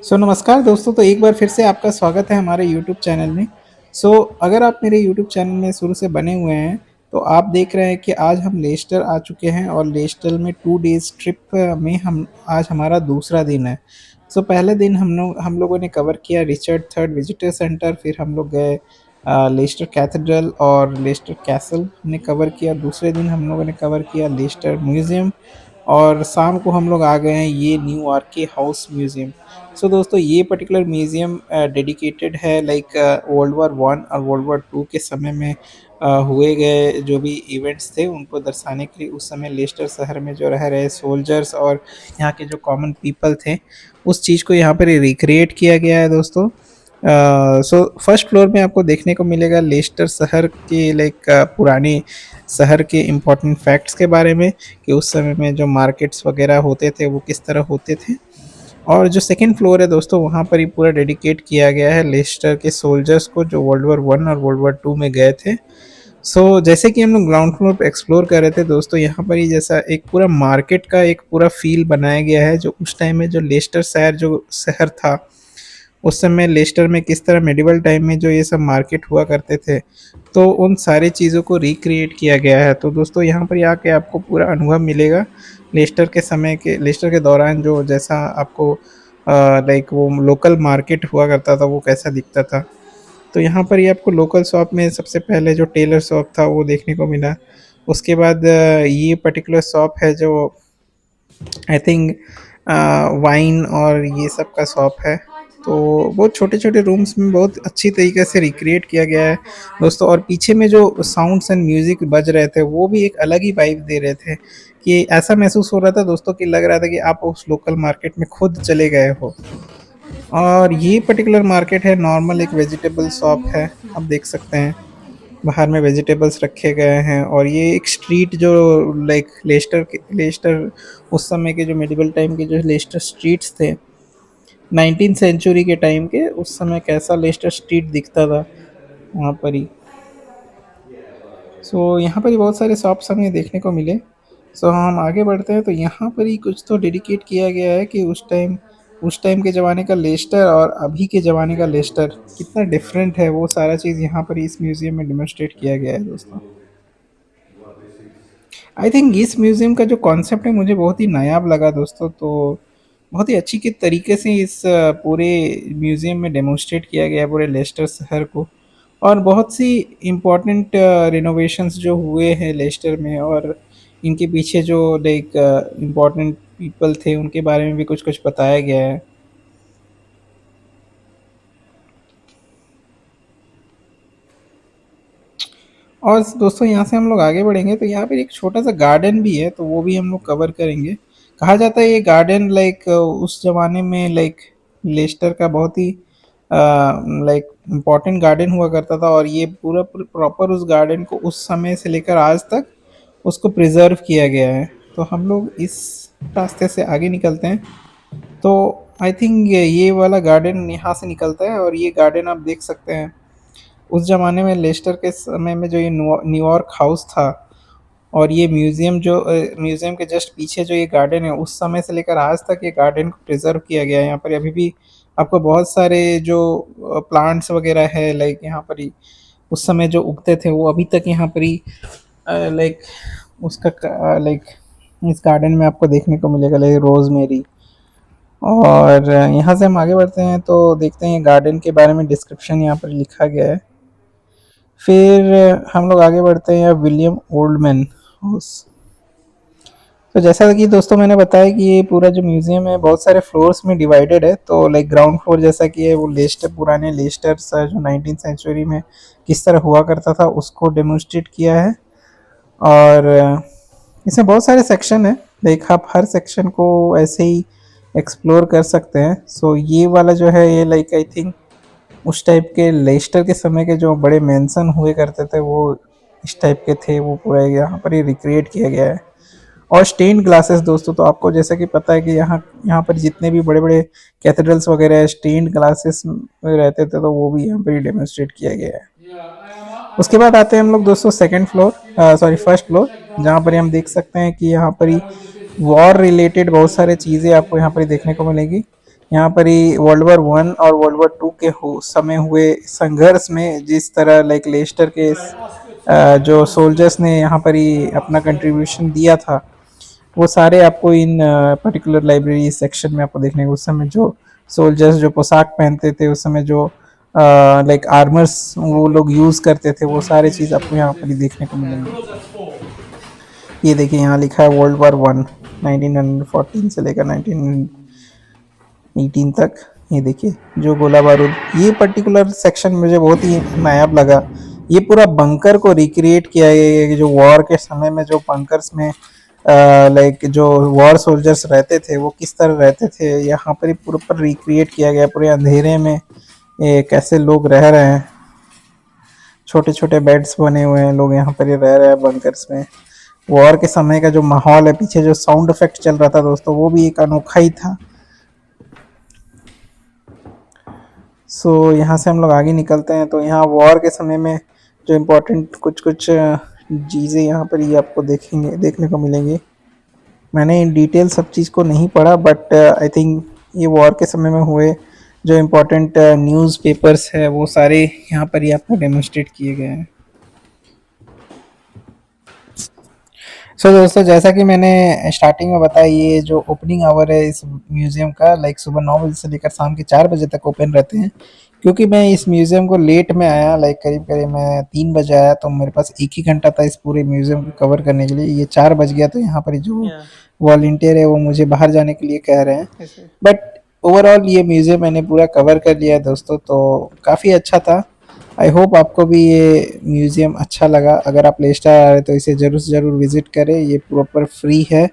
नमस्कार दोस्तों, तो एक बार फिर से आपका स्वागत है हमारे यूट्यूब चैनल में। अगर आप मेरे यूट्यूब चैनल में शुरू से बने हुए हैं, तो आप देख रहे हैं कि आज हम लेस्टर आ चुके हैं और लेस्टर में 2 डेज़ ट्रिप में हम आज हमारा दूसरा दिन है। पहले दिन हम लोगों ने कवर किया रिचर्ड थर्ड विजिटर सेंटर, फिर हम लोग गए लेस्टर कैथेड्रल और लेस्टर कैसल हमने कवर किया। दूसरे दिन हम लोगों ने कवर किया लेस्टर म्यूज़ियम और शाम को हम लोग आ गए हैं ये न्यू आर्की हाउस म्यूज़ियम। दोस्तों ये पर्टिकुलर म्यूज़ियम डेडिकेटेड है लाइक वर्ल्ड वॉर 1 और वर्ल्ड वॉर 2 के समय में हुए गए जो भी इवेंट्स थे उनको दर्शाने के लिए उस समय लेस्टर शहर में जो रह रहे सोल्जर्स और यहाँ के जो कॉमन पीपल थे, उस चीज़ को यहाँ पर रिक्रिएट किया गया है दोस्तों। फर्स्ट फ्लोर में आपको देखने को मिलेगा लेस्टर शहर के लाइक पुराने शहर के इम्पोर्टेंट फैक्ट्स के बारे में कि उस समय में जो मार्केट्स वगैरह होते थे वो किस तरह होते थे। और जो सेकंड फ्लोर है दोस्तों, वहाँ पर ही पूरा डेडिकेट किया गया है लेस्टर के सोल्जर्स को जो वर्ल्ड वॉर 1 और वर्ल्ड वॉर 2 में गए थे। जैसे कि हम लोग ग्राउंड फ्लोर पे एक्सप्लोर कर रहे थे दोस्तों, यहाँ पर ही जैसा एक पूरा मार्केट का एक पूरा फ़ील बनाया गया है जो उस टाइम में जो लेस्टर शहर था, उस समय लेस्टर में किस तरह मेडिवल टाइम में जो ये सब मार्केट हुआ करते थे, तो उन सारी चीज़ों को रिक्रिएट किया गया है। तो दोस्तों यहाँ पर आके आपको पूरा अनुभव मिलेगा लेस्टर के दौरान जो जैसा आपको लाइक वो लोकल मार्केट हुआ करता था वो कैसा दिखता था। तो यहाँ पर ही आपको लोकल शॉप में सबसे पहले जो टेलर शॉप था वो देखने को मिला। उसके बाद ये पर्टिकुलर शॉप है जो आई थिंक वाइन और ये सब का शॉप है। तो बहुत छोटे-छोटे रूम्स में बहुत अच्छी तरीके से रिक्रिएट किया गया है दोस्तों, और पीछे में जो साउंड्स एंड म्यूज़िक बज रहे थे, वो भी एक अलग ही वाइब दे रहे थे कि ऐसा महसूस हो रहा था दोस्तों कि लग रहा था कि आप उस लोकल मार्केट में खुद चले गए हो। और ये पर्टिकुलर मार्केट है नॉर्मल एक वेजिटेबल शॉप है, आप देख सकते हैं। बाहर में वेजिटेबल्स रखे गए हैं और ये एक स्ट्रीट जो लाइक लेस्टर उस समय के जो मेडिवल टाइम के जो लेस्टर स्ट्रीट्स थे 19th सेंचुरी के टाइम के, उस समय कैसा लेस्टर स्ट्रीट दिखता था वहाँ पर ही। यहाँ पर ही बहुत सारे शॉप्स हमें देखने को मिले। हम आगे बढ़ते हैं तो यहाँ पर ही कुछ तो डेडिकेट किया गया है कि उस टाइम के ज़माने का लेस्टर और अभी के ज़माने का लेस्टर कितना डिफरेंट है, वो सारा चीज़ यहाँ पर इस म्यूज़ियम में डेमोन्स्ट्रेट किया गया है दोस्तों। आई थिंक इस म्यूज़ियम का जो कॉन्सेप्ट है मुझे बहुत ही नायाब लगा दोस्तों। बहुत ही अच्छी के तरीके से इस पूरे म्यूज़ियम में डेमोन्स्ट्रेट किया गया है पूरे लेस्टर शहर को। और बहुत सी इम्पोर्टेंट रिनोवेशंस जो हुए हैं लेस्टर में, और इनके पीछे जो लाइक इम्पोर्टेंट पीपल थे उनके बारे में भी कुछ-कुछ बताया गया है। और दोस्तों यहाँ से हम लोग आगे बढ़ेंगे तो यहाँ पे एक छोटा-सा गार्डन भी है, तो वो भी हम लोग कवर करेंगे। कहा जाता है ये गार्डन लाइक उस ज़माने में लाइक लेस्टर का बहुत ही लाइक इम्पोर्टेंट गार्डन हुआ करता था, और ये पूरा प्रॉपर उस गार्डन को उस समय से लेकर आज तक उसको प्रिज़र्व किया गया है। तो हम लोग इस रास्ते से आगे निकलते हैं। तो आई थिंक ये वाला गार्डन यहाँ से निकलता है, और ये गार्डन आप देख सकते हैं। उस ज़माने में लेस्टर के समय में जो ये न्यूयॉर्क हाउस था, और ये म्यूज़ियम के जस्ट पीछे जो ये गार्डन है, उस समय से लेकर आज तक ये गार्डन को प्रिज़र्व किया गया है। यहाँ पर अभी भी आपको बहुत सारे जो प्लांट्स वगैरह है लाइक यहाँ पर ही उस समय जो उगते थे वो अभी तक यहाँ पर ही लाइक उसका लाइक इस गार्डन में आपको देखने को मिलेगा लाइक रोज़मेरी। और यहाँ से हम आगे बढ़ते हैं तो देखते हैं गार्डन के बारे में डिस्क्रिप्शन यहाँ पर लिखा गया है। फिर हम लोग आगे बढ़ते हैं विलियम ओल्डमैन हाउस। तो जैसा कि दोस्तों मैंने बताया कि ये पूरा जो म्यूज़ियम है बहुत सारे फ्लोर्स में डिवाइडेड है। तो लाइक ग्राउंड फ्लोर जैसा कि है वो पुराने लेस्टर्स जो 19th सेंचुरी में किस तरह हुआ करता था उसको डेमोन्स्ट्रेट किया है। और इसमें बहुत सारे सेक्शन है, लाइक आप हर सेक्शन को ऐसे ही एक्सप्लोर कर सकते हैं। ये वाला जो है ये लाइक आई थिंक उस टाइप के लेस्टर के समय के जो बड़े मेंशन हुए करते थे वो इस टाइप के थे, वो पूरा यहाँ पर ही रिक्रिएट किया गया है। और स्टेन्ड ग्लासेस दोस्तों, तो आपको जैसा कि पता है कि यहाँ यहाँ पर जितने भी बड़े-बड़े कैथेड्रल्स वगैरह है स्टेन्ड ग्लासेस में रहते थे, तो वो भी यहाँ पर ही डेमोन्स्ट्रेट किया गया है। उसके बाद आते हैं हम लोग दोस्तों second floor sorry first floor, जहाँ पर हम देख सकते हैं कि यहाँ पर ही वॉर रिलेटेड बहुत सारी चीज़ें आपको यहाँ पर देखने को मिलेगी। यहाँ पर ही वर्ल्ड वॉर 1 और वर्ल्ड वॉर 2 के समय हुए संघर्ष में जिस तरह लाइक लेस्टर के जो सोल्जर्स ने यहाँ पर ही अपना कंट्रीब्यूशन दिया था, वो सारे आपको इन पर्टिकुलर लाइब्रेरी सेक्शन में आपको देखने को, उस समय जो सोल्जर्स जो पोशाक पहनते थे, उस समय जो लाइक आर्मर्स वो लोग यूज़ करते थे, वो सारे चीज़ आपको यहाँ पर ही देखने को मिलेंगे। ये देखिए यहाँ लिखा है वर्ल्ड वॉर 1 1914 से लेकर 1918 तक। ये देखिए जो गोला बारूद, ये पर्टिकुलर सेक्शन मुझे बहुत ही नायाब लगा। ये पूरा बंकर को रिक्रिएट किया गया है, जो वॉर के समय में जो बंकर्स में लाइक जो वॉर सोल्जर्स रहते थे वो किस तरह रहते थे, यहाँ पर ही पूरा रिक्रिएट किया गया। पूरे अंधेरे में ये कैसे लोग रह रहे हैं, छोटे छोटे बेड्स बने हुए हैं, लोग यहाँ पर ही रह रहे हैं बंकर्स में। वॉर के समय का जो माहौल है, पीछे जो साउंड इफेक्ट चल रहा था दोस्तों, वो भी एक अनोखा ही था। सो यहाँ से हम लोग आगे निकलते हैं। तो यहाँ वॉर के समय में जो इम्पोर्टेंट कुछ कुछ चीज़ें यहाँ पर ये आपको देखने को मिलेंगी। मैंने इन डिटेल सब चीज़ को नहीं पढ़ा, बट आई थिंक ये वॉर के समय में हुए जो इम्पोर्टेंट न्यूज़पेपर्स है वो सारे यहाँ पर ही आपको डेमोन्स्ट्रेट किए गए हैं। सो दोस्तों, जैसा कि मैंने स्टार्टिंग में बताया, ये जो ओपनिंग आवर है इस म्यूज़ियम का, लाइक सुबह 9 बजे से लेकर शाम के 4 बजे तक ओपन रहते हैं। क्योंकि मैं इस म्यूज़ियम को लेट में आया, लाइक करीब-करीब मैं 3 बजे आया, तो मेरे पास 1 ही घंटा था इस पूरे म्यूज़ियम को कवर करने के लिए। ये 4 बज गया, तो यहाँ पर जो वॉलंटियर है वो मुझे बाहर जाने के लिए कह रहे हैं। बट ओवरऑल ये म्यूज़ियम मैंने पूरा कवर कर लिया है दोस्तों, तो काफ़ी अच्छा था। आई होप आपको भी ये म्यूज़ियम अच्छा लगा। अगर आप लेस्टर आ रहे तो इसे ज़रूर से ज़रूर विज़िट करें, ये प्रॉपर फ्री है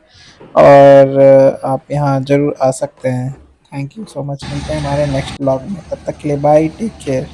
और आप यहाँ ज़रूर आ सकते हैं। थैंक यू सो मच, मिलते हैं हमारे नेक्स्ट ब्लॉग में, तब तक के लिए बाय, टेक केयर।